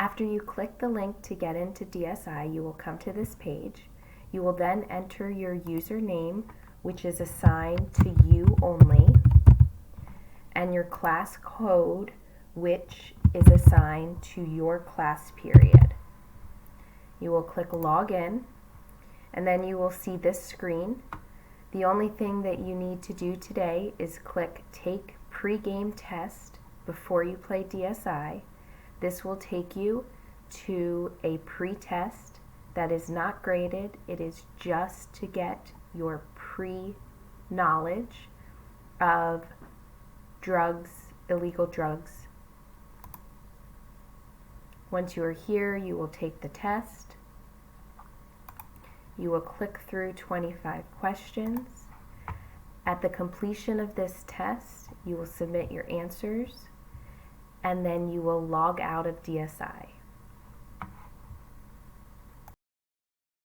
After you click the link to get into DSI, you will come to this page. You will then enter your username, which is assigned to you only, and your class code, which is assigned to your class period. You will click Login, and then you will see this screen. The only thing that you need to do today is click Take Pre-Game Test before you play DSI. This will take you to a pre-test that is not graded. It is just to get your pre-knowledge of drugs, illegal drugs. Once you are here, you will take the test. You will click through 25 questions. At the completion of this test, you will submit your answers, and then you will log out of DSI.